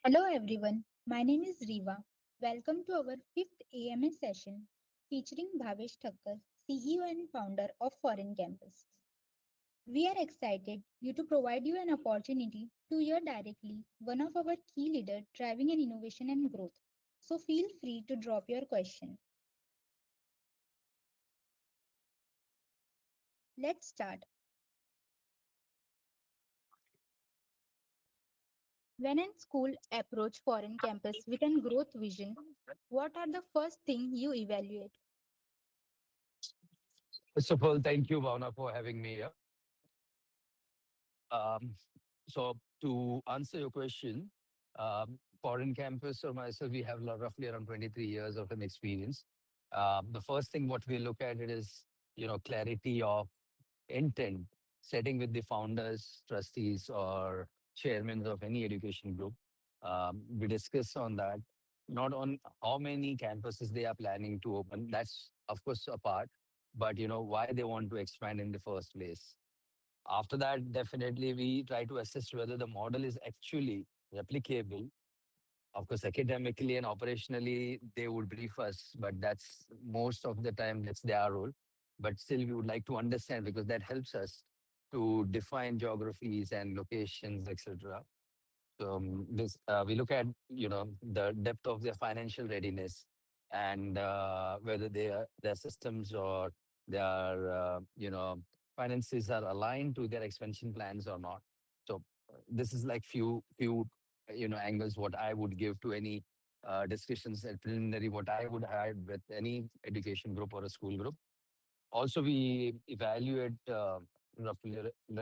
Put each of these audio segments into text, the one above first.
Hello everyone, my name is Riva. Welcome to our fifth AMA session featuring Bhavesh Thakkar, CEO and founder of Foreign Campus. We are excited you to provide you an opportunity to hear directly one of our key leaders driving an innovation and growth. So feel free to drop your question. Let's start. When a school approach foreign campus with a growth vision, what are the first thing you evaluate? First of all, thank you, Bhavna, for having me here. So, to answer your question, foreign campus or myself, we have roughly around 23 years of an experience. The first thing what we look at it is, clarity of intent, setting with the founders, trustees, or chairmen of any education group. We discuss on that, not on how many campuses they are planning to open. That's of course a part, but why they want to expand in the first place. After that, definitely we try to assess whether the model is actually replicable. Of course, academically and operationally, they would brief us, but that's most of the time that's their role. But still, we would like to understand because that helps us to define geographies and locations, etc. So this we look at the depth of their financial readiness and whether their systems or their finances are aligned to their expansion plans or not. So this is like few angles what I would give to any discussions and preliminary what I would have with any education group or a school group. Also, we evaluate roughly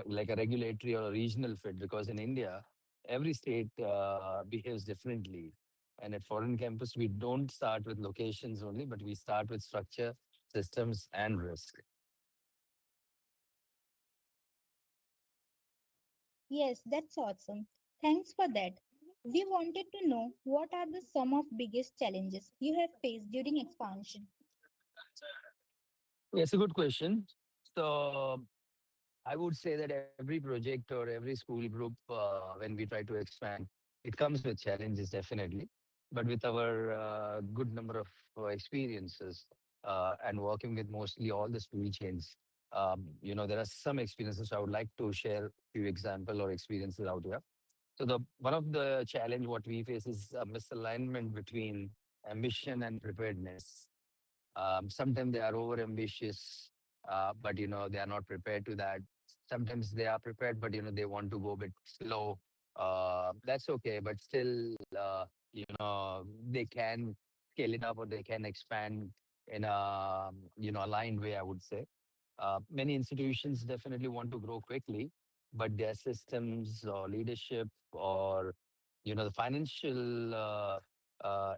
like a regulatory or a regional fit because in India, every state behaves differently. And at foreign campus, we don't start with locations only, but we start with structure, systems, and risk. Yes, that's awesome. Thanks for that. We wanted to know what are the some of biggest challenges you have faced during expansion. Yes, a good question. So I would say that every project or every school group, when we try to expand, it comes with challenges definitely. But with our good number of experiences and working with mostly all the school chains, there are some experiences I would like to share few example or experiences out here. So the one of the challenge what we face is a misalignment between ambition and preparedness. Sometimes they are over ambitious, but they are not prepared to that. Sometimes they are prepared, but they want to go a bit slow. That's okay, but still, they can scale it up or they can expand in a aligned way. I would say many institutions definitely want to grow quickly, but their systems or leadership or the financial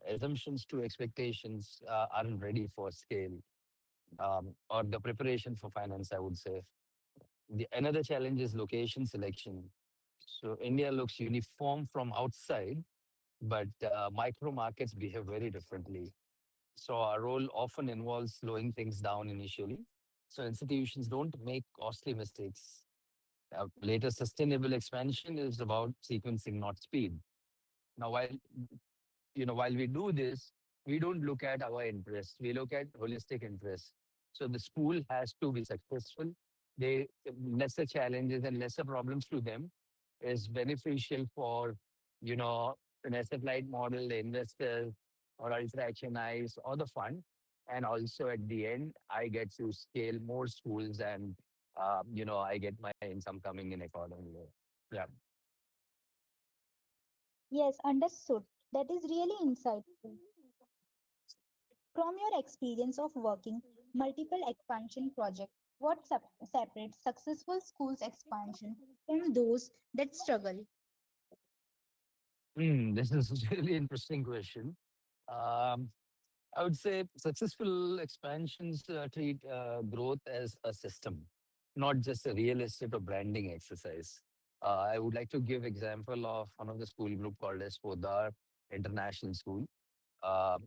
assumptions to expectations aren't ready for scale or the preparation for finance, I would say. Another challenge is location selection. So India looks uniform from outside, but micro markets behave very differently. So our role often involves slowing things down initially. So institutions don't make costly mistakes. Later, sustainable expansion is about sequencing, not speed. Now, while we do this, we don't look at our interests. We look at holistic interests. So the school has to be successful. They lesser challenges and lesser problems to them is beneficial for an asset light model, the investors or ultra HNIs or the fund. And also at the end, I get to scale more schools and I get my income coming in accordingly. Yeah. Yes, understood. That is really insightful. From your experience of working multiple expansion projects, what separates successful schools expansion from those that struggle? This is a really interesting question. Um, I would say successful expansions treat growth as a system, not just a real estate or branding exercise. I would like to give example of one of the school group called as Podar International School.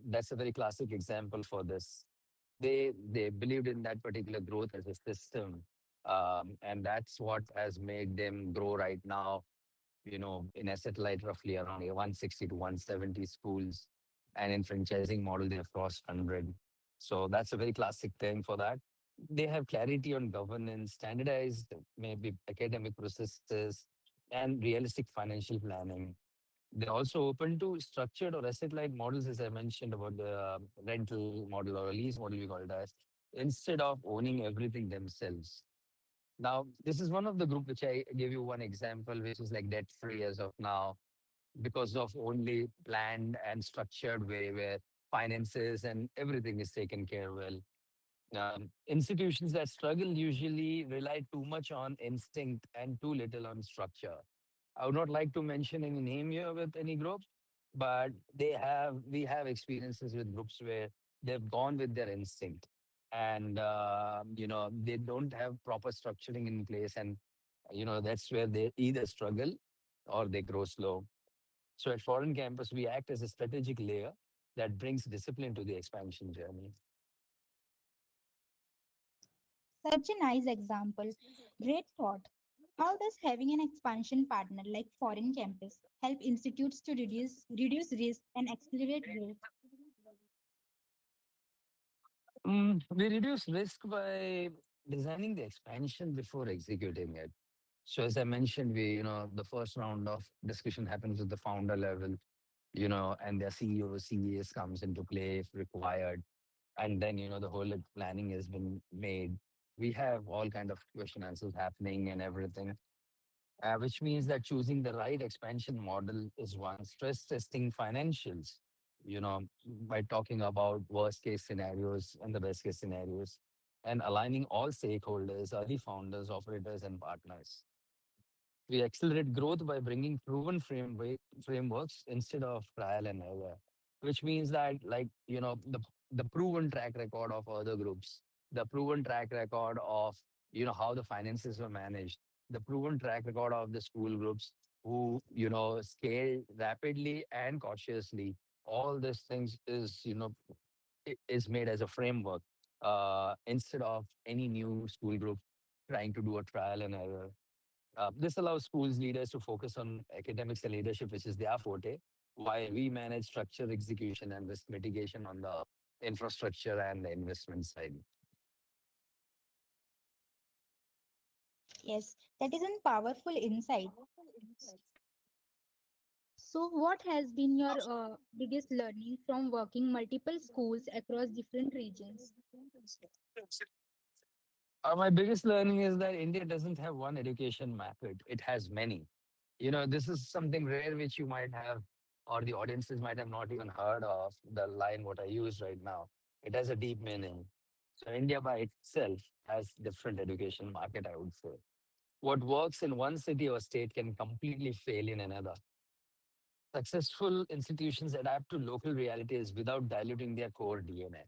That's a very classic example for this. They believed in that particular growth as a system, and that's what has made them grow right now. in asset light, roughly around 160 to 170 schools. And in franchising model, they have crossed 100. So that's a very classic thing for that. They have clarity on governance, standardized maybe academic processes, and realistic financial planning. They're also open to structured or asset light models, as I mentioned about the rental model or a lease model, we call it as, instead of owning everything themselves. Now, this is one of the group which I gave you one example, which is like debt free as of now, because of only planned and structured way where finances and everything is taken care well. Institutions that struggle usually rely too much on instinct and too little on structure. I would not like to mention any name here with any group, but we have experiences with groups where they've gone with their instinct, and they don't have proper structuring in place, and that's where they either struggle or they grow slow. So at Foreign Campus, we act as a strategic layer that brings discipline to the expansion journey. Such a nice example. Great thought. How does having an expansion partner like Foreign Campus help institutes to reduce risk and accelerate growth? We reduce risk by designing the expansion before executing it. So as I mentioned, the first round of discussion happens at the founder level, and their CEO, CES comes into play if required. And then, the whole planning has been made. We have all kind of question answers happening and everything, which means that choosing the right expansion model is one. Stress testing financials, by talking about worst case scenarios and the best case scenarios, and aligning all stakeholders, early founders, operators, and partners. We accelerate growth by bringing proven frameworks instead of trial and error, which means that, like, the proven track record of other groups, the proven track record of, how the finances were managed, the proven track record of the school groups who, scale rapidly and cautiously. All these things is made as a framework instead of any new school group trying to do a trial and error. This allows schools leaders to focus on academics and leadership, which is their forte, while we manage structure, execution, and risk mitigation on the infrastructure and the investment side. Yes, that is a powerful insight. So, what has been your biggest learning from working multiple schools across different regions? My biggest learning is that India doesn't have one education market, it has many. This is something rare which you might have, or the audiences might have not even heard of the line what I use right now. It has a deep meaning. So India by itself has different education market, I would say. What works in one city or state can completely fail in another. Successful institutions adapt to local realities without diluting their core DNA.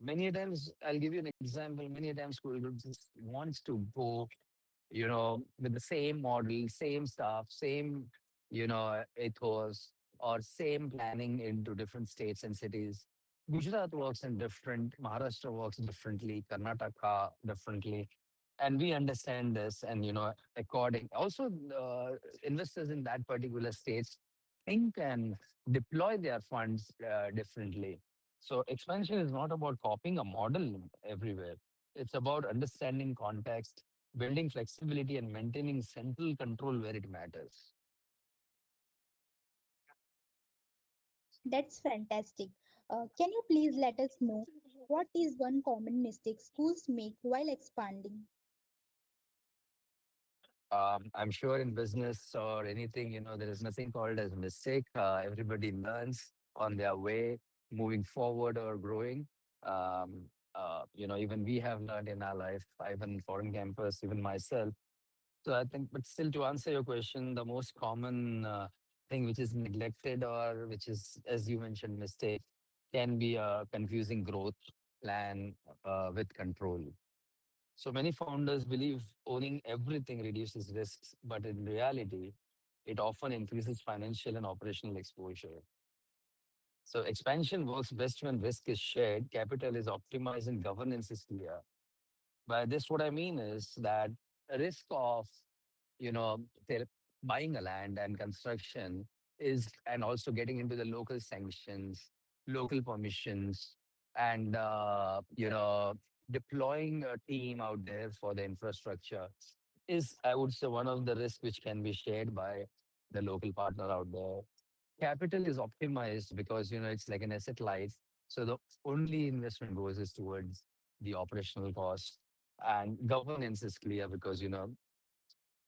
Many a times, I'll give you an example. Many a times, school groups wants to go, with the same model, same staff, same, ethos, or same planning into different states and cities. Gujarat works in different, Maharashtra works differently, Karnataka differently. And we understand this, and, according also investors in that particular states think and deploy their funds differently. So expansion is not about copying a model everywhere. It's about understanding context, building flexibility, and maintaining central control where it matters. That's fantastic. Can you please let us know what is one common mistake schools make while expanding? I'm sure in business or anything, there is nothing called as mistake. Everybody learns on their way, moving forward or growing. Even we have learned in our life, even foreign campus, even myself. So I think, but still to answer your question, the most common thing which is neglected or which is, as you mentioned, mistake can be a confusing growth plan with control. So many founders believe owning everything reduces risks, but in reality, it often increases financial and operational exposure. So expansion works best when risk is shared, capital is optimized, and governance is clear. By this, what I mean is that a risk of, you know, buying a land and construction is, and also getting into the local sanctions, local permissions, and deploying a team out there for the infrastructure is, I would say, one of the risks which can be shared by the local partner out there. Capital is optimized because it's like an asset light, so the only investment goes is towards the operational cost, and governance is clear because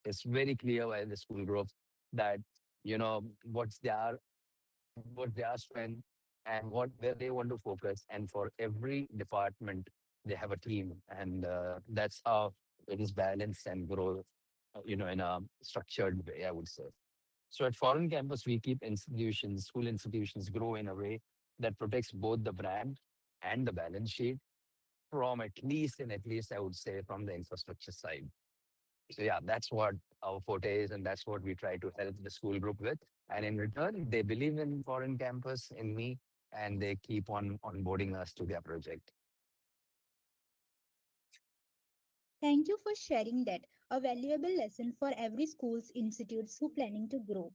it's very clear by the school group that what's their strength and what where they want to focus, and for every department they have a team, and that's how it is balanced and grow in a structured way, I would say. So at Foreign Campus, we keep school institutions grow in a way that protects both the brand and the balance sheet from at least, I would say, from the infrastructure side. So yeah, that's what our forte is, and that's what we try to help the school group with. And in return, they believe in Foreign Campus, in me, and they keep on onboarding us to their project. Thank you for sharing that, a valuable lesson for every school's institutes who planning to grow.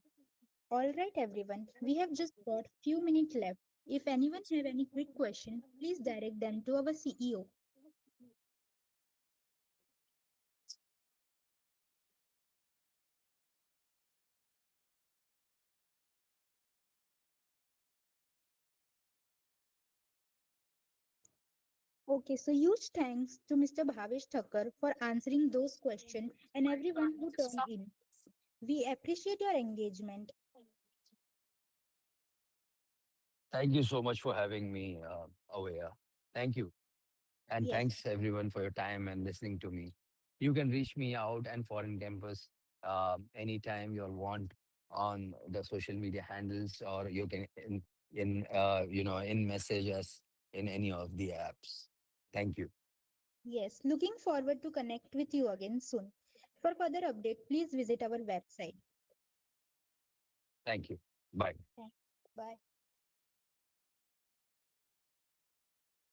All right, everyone, we have just got few minutes left. If anyone have any quick question, please direct them to our CEO. Okay, so huge thanks to Mr. Bhavesh Thakkar for answering those questions and everyone who turned in. We appreciate your engagement. Thank you so much for having me, Awaya. Thank you. And Yes, thanks everyone for your time and listening to me. You can reach me out and Foreign Campus anytime you want on the social media handles, or you can in message us in any of the apps. Thank you. yes. Looking forward to connect with you again soon. For further update, please visit our website. Thank you. Bye. Thanks. Bye.